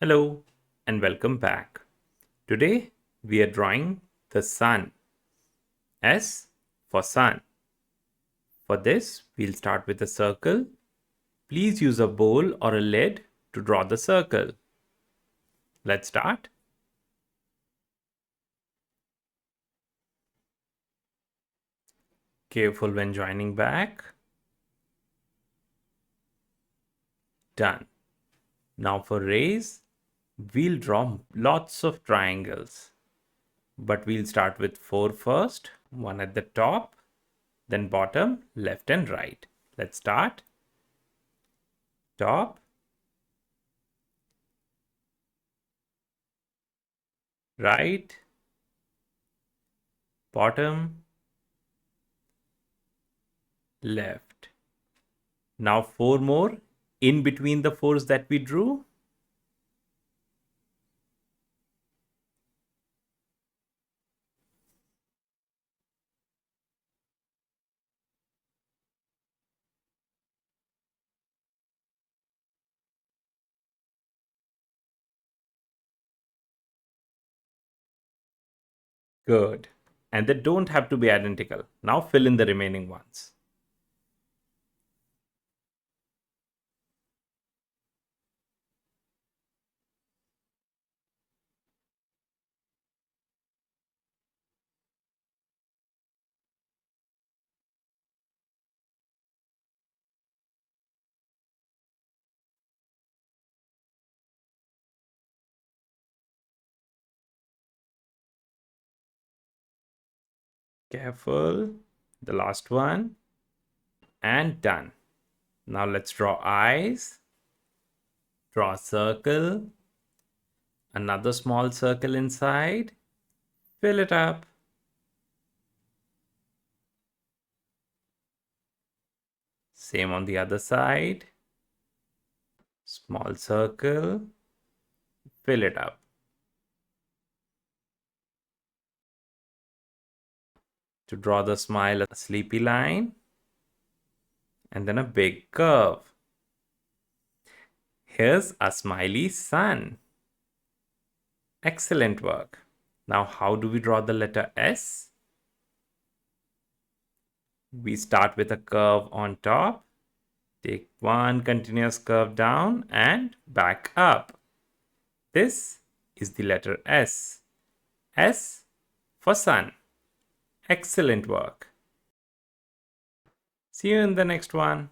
Hello and welcome back. Today we are drawing the sun. S for sun. For this, we'll start with a circle. Please use a bowl or a lid to draw the circle. Let's start. Careful when joining back. Done. Now for rays, we'll draw lots of triangles. But we'll start with 4 first, one at the top, then bottom, left and right. Let's start. Top, right, bottom, left. Now 4 more in between the 4s that we drew. Good. And they don't have to be identical. Now fill in the remaining ones. Careful. The last one. And done. Now let's draw eyes. Draw a circle. Another small circle inside. Fill it up. Same on the other side. Small circle. Fill it up. To draw the smile, a sleepy line. And then a big curve. Here's a smiley sun. Excellent work. Now, how do we draw the letter S? We start with a curve on top. Take one continuous curve down and back up. This is the letter S. S for sun. Excellent work. See you in the next one.